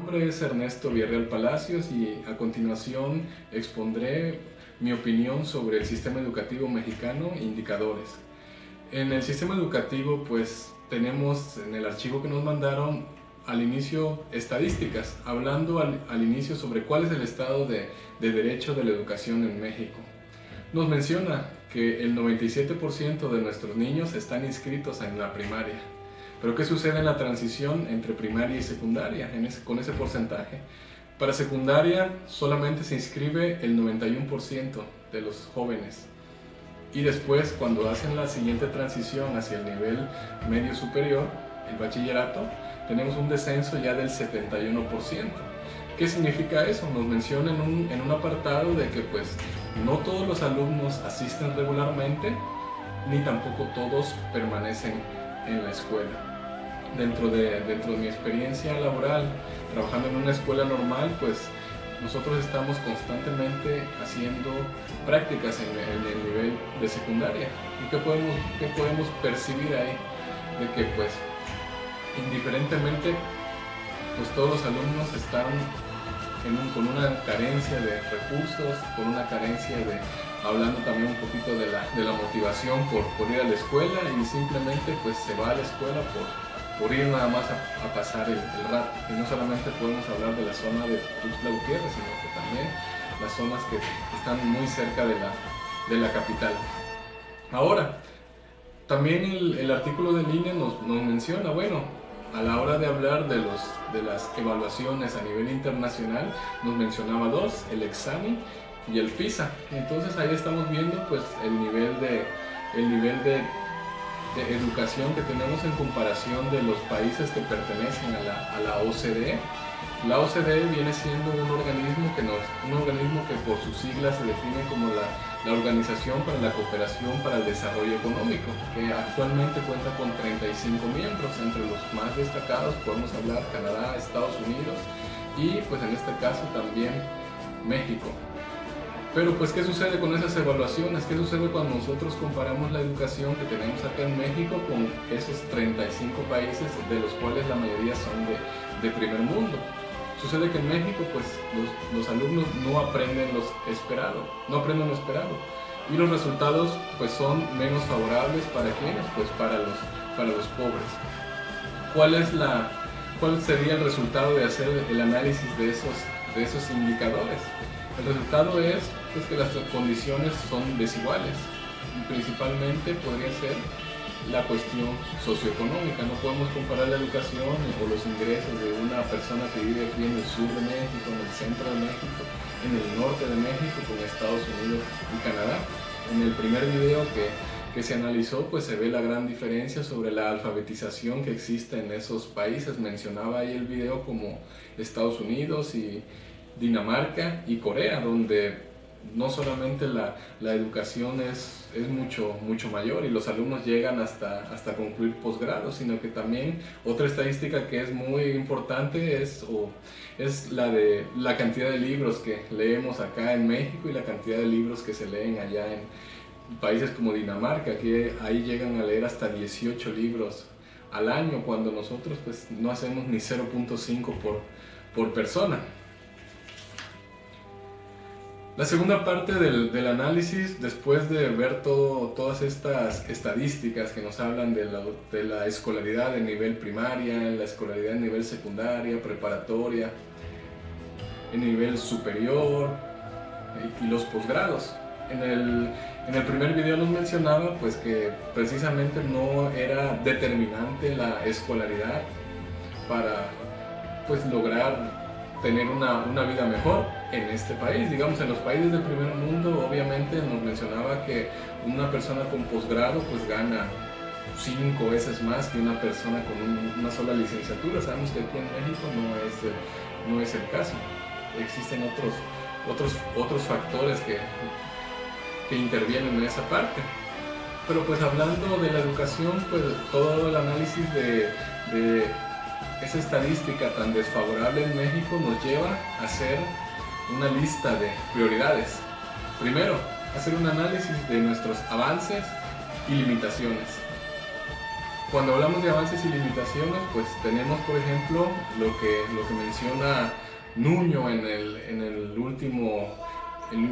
nombre es Ernesto Villarreal Palacios y a continuación expondré mi opinión sobre el sistema educativo mexicano e indicadores. En el sistema educativo pues tenemos en el archivo que nos mandaron al inicio estadísticas, hablando al inicio sobre cuál es el estado de derecho de la educación en México. Nos menciona que el 97% de nuestros niños están inscritos en la primaria. Pero ¿qué sucede en la transición entre primaria y secundaria con ese porcentaje? Para secundaria solamente se inscribe el 91% de los jóvenes. Y después, cuando hacen la siguiente transición hacia el nivel medio superior, el bachillerato, tenemos un descenso ya del 71%. ¿Qué significa eso? Nos menciona en un apartado de que pues no todos los alumnos asisten regularmente, ni tampoco todos permanecen en la escuela. Dentro de mi experiencia laboral, trabajando en una escuela normal, pues nosotros estamos constantemente haciendo prácticas en el nivel de secundaria. ¿Y qué podemos percibir ahí? De que pues indiferentemente pues todos los alumnos están con una carencia de recursos, con una carencia hablando también un poquito de la motivación por ir a la escuela, y simplemente pues se va a la escuela por ir nada más a pasar el rato. Y no solamente podemos hablar de la zona de Tuxtla Gutiérrez, sino que también las zonas que están muy cerca de la capital. Ahora, también el artículo de línea nos menciona, bueno, a la hora de hablar de las evaluaciones a nivel internacional, nos mencionaba dos: el examen y el PISA. Entonces ahí estamos viendo pues el nivel de educación que tenemos en comparación de los países que pertenecen a la OCDE. La OCDE viene siendo un organismo que por sus siglas se define como la Organización para la Cooperación para el Desarrollo Económico, que actualmente cuenta con 35 miembros. Entre los más destacados podemos hablar Canadá, Estados Unidos y pues en este caso también México. Pero pues ¿qué sucede con esas evaluaciones? ¿Qué sucede cuando nosotros comparamos la educación que tenemos acá en México con esos 35 países, de los cuales la mayoría son de primer mundo? Sucede que en México pues los alumnos no aprenden lo esperado, y los resultados pues son menos favorables. ¿Para quiénes? Pues para los pobres. ¿Cuál sería el resultado de hacer el análisis de esos indicadores? El resultado es pues, que las condiciones son desiguales, y principalmente podría ser la cuestión socioeconómica. No podemos comparar la educación o los ingresos de una persona que vive aquí en el sur de México, en el centro de México, en el norte de México, con Estados Unidos y Canadá. En el primer video que se analizó, pues se ve la gran diferencia sobre la alfabetización que existe en esos países. Mencionaba ahí el video como Estados Unidos y Dinamarca y Corea, donde no solamente la educación es mucho mayor y los alumnos llegan hasta concluir posgrado, sino que también otra estadística que es muy importante es la de la cantidad de libros que leemos acá en México y la cantidad de libros que se leen allá en países como Dinamarca, que ahí llegan a leer hasta 18 libros al año, cuando nosotros pues no hacemos ni 0.5 por persona. La segunda parte del análisis, después de ver todas estas estadísticas que nos hablan de la escolaridad de nivel primaria, la escolaridad de nivel secundaria, preparatoria, en nivel superior y los posgrados. En el primer video nos mencionaba pues que precisamente no era determinante la escolaridad para pues lograr tener una vida mejor en este país. Digamos, en los países del primer mundo, obviamente nos mencionaba que una persona con posgrado pues gana 5 veces más que una persona con una sola licenciatura. Sabemos que aquí en México no es el caso. Existen otros factores que intervienen en esa parte. Pero pues hablando de la educación, pues todo el análisis de esa estadística tan desfavorable en México nos lleva a hacer una lista de prioridades. Primero, hacer un análisis de nuestros avances y limitaciones. Cuando hablamos de avances y limitaciones, pues tenemos, por ejemplo, lo que menciona Nuño en el último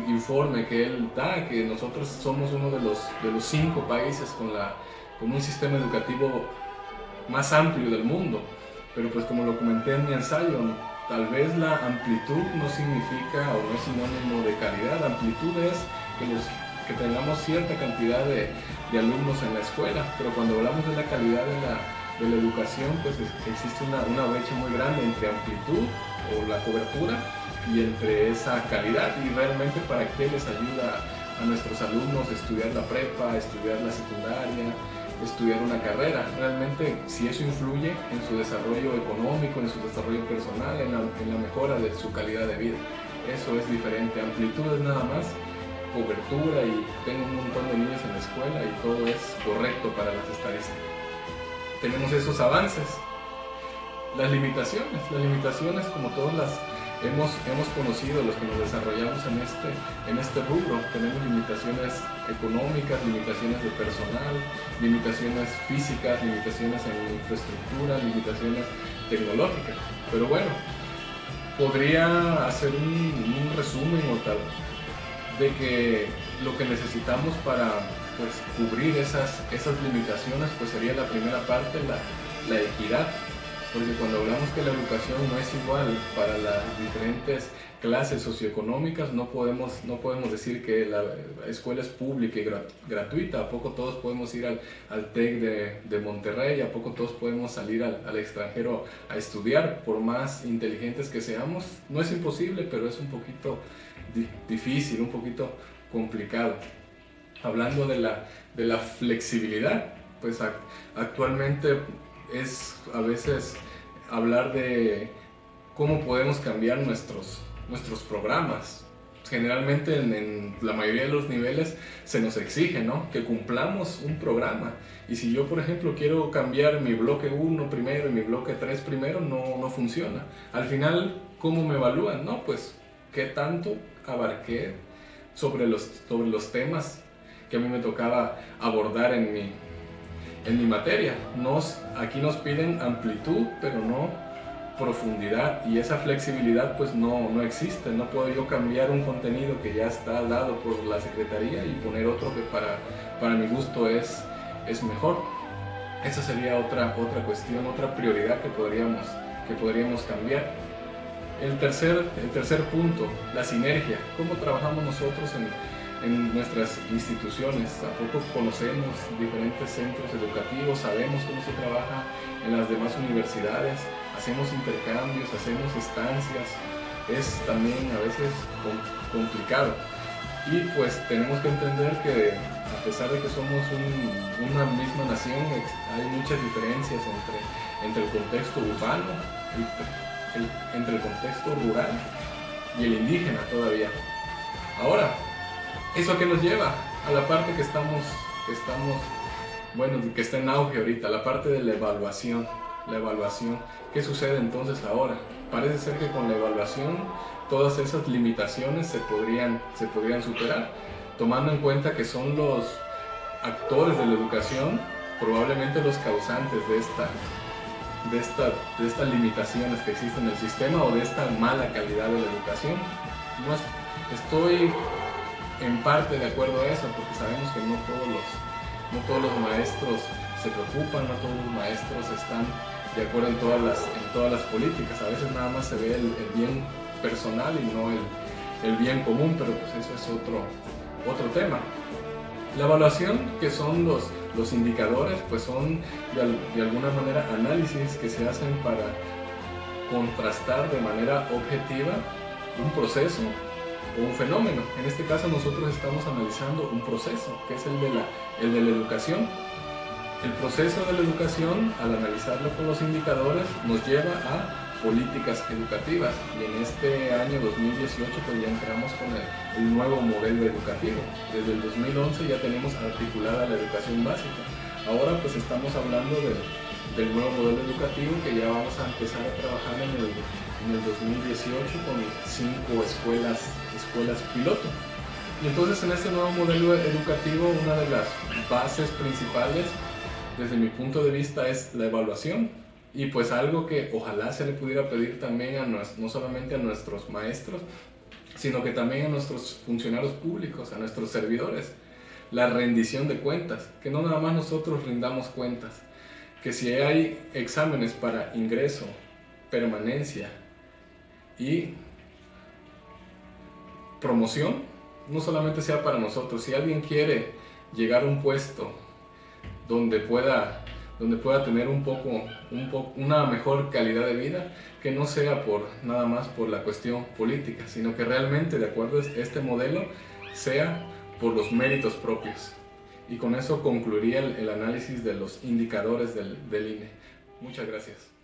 informe que él da, que nosotros somos uno de los 5 países con un sistema educativo más amplio del mundo. Pero pues como lo comenté en mi ensayo, tal vez la amplitud no significa o no es sinónimo de calidad. Amplitud es que tengamos cierta cantidad de alumnos en la escuela, pero cuando hablamos de la calidad de la educación, pues existe una brecha muy grande entre amplitud o la cobertura y entre esa calidad. Y realmente, ¿para qué les ayuda a nuestros alumnos estudiar la prepa, estudiar la secundaria, estudiar una carrera? Realmente, si eso influye en su desarrollo económico, en su desarrollo personal, en la mejora de su calidad de vida, eso es diferente. Amplitud es nada más cobertura y tengo un montón de niños en la escuela y todo es correcto para las estadísticas. Tenemos esos avances. Las limitaciones como todas las hemos conocido, los que nos desarrollamos en este rubro. Tenemos limitaciones económicas, limitaciones de personal, limitaciones físicas, limitaciones en infraestructura, limitaciones tecnológicas. Pero bueno, podría hacer un resumen o tal de que lo que necesitamos para pues cubrir esas limitaciones pues sería la primera parte, la equidad. Porque cuando hablamos que la educación no es igual para las diferentes clases socioeconómicas, no podemos decir que la escuela es pública y gratuita. ¿A poco todos podemos ir al TEC de Monterrey? ¿A poco todos podemos salir al extranjero a estudiar? Por más inteligentes que seamos, no es imposible, pero es un poquito difícil, un poquito complicado. Hablando de la flexibilidad, pues actualmente es a veces hablar de cómo podemos cambiar nuestros programas. Generalmente en la mayoría de los niveles se nos exige, ¿no?, que cumplamos un programa. Y si yo, por ejemplo, quiero cambiar mi bloque 1 primero y mi bloque 3 primero, no funciona. Al final, ¿cómo me evalúan? No, pues, ¿qué tanto abarqué sobre los temas que a mí me tocaba abordar en mi materia? Aquí nos piden amplitud, pero no profundidad, y esa flexibilidad pues no existe. No puedo yo cambiar un contenido que ya está dado por la secretaría y poner otro que para mi gusto es mejor. Esa sería otra cuestión, otra prioridad que podríamos cambiar. El tercer punto, la sinergia. ¿Cómo trabajamos nosotros en nuestras instituciones? ¿A poco conocemos diferentes centros educativos? ¿Sabemos cómo se trabaja en las demás universidades? ¿Hacemos intercambios? ¿Hacemos estancias? Es también a veces complicado. Y pues tenemos que entender que a pesar de que somos una misma nación, hay muchas diferencias entre el contexto urbano, entre el contexto rural y el indígena todavía. Ahora, ¿eso a qué nos lleva? A la parte que está en auge ahorita, la parte de la evaluación. ¿Qué sucede entonces ahora? Parece ser que con la evaluación todas esas limitaciones se podrían superar, tomando en cuenta que son los actores de la educación probablemente los causantes de estas limitaciones que existen en el sistema o de esta mala calidad de la educación. Estoy en parte de acuerdo a eso, porque sabemos que no todos los maestros se preocupan, no todos los maestros están de acuerdo en todas las políticas. A veces nada más se ve el bien personal y no el bien común, pero pues eso es otro tema. La evaluación, que son los indicadores, pues son de alguna manera análisis que se hacen para contrastar de manera objetiva un proceso o un fenómeno. En este caso nosotros estamos analizando un proceso, que es el de la educación. El proceso de la educación, al analizarlo con los indicadores, nos lleva a políticas educativas, y en este año 2018 pues ya entramos con el nuevo modelo educativo. Desde el 2011 ya tenemos articulada la educación básica. Ahora pues estamos hablando del nuevo modelo educativo, que ya vamos a empezar a trabajar en el 2018 con 5 escuelas piloto. Y entonces en este nuevo modelo educativo, una de las bases principales desde mi punto de vista es la evaluación. Y pues algo que ojalá se le pudiera pedir también no solamente a nuestros maestros, sino que también a nuestros funcionarios públicos, a nuestros servidores, la rendición de cuentas, que no nada más nosotros rindamos cuentas, que si hay exámenes para ingreso, permanencia y promoción, no solamente sea para nosotros. Si alguien quiere llegar a un puesto donde pueda tener una mejor calidad de vida, que no sea nada más por la cuestión política, sino que realmente, de acuerdo a este modelo, sea por los méritos propios. Y con eso concluiría el análisis de los indicadores del INE. Muchas gracias.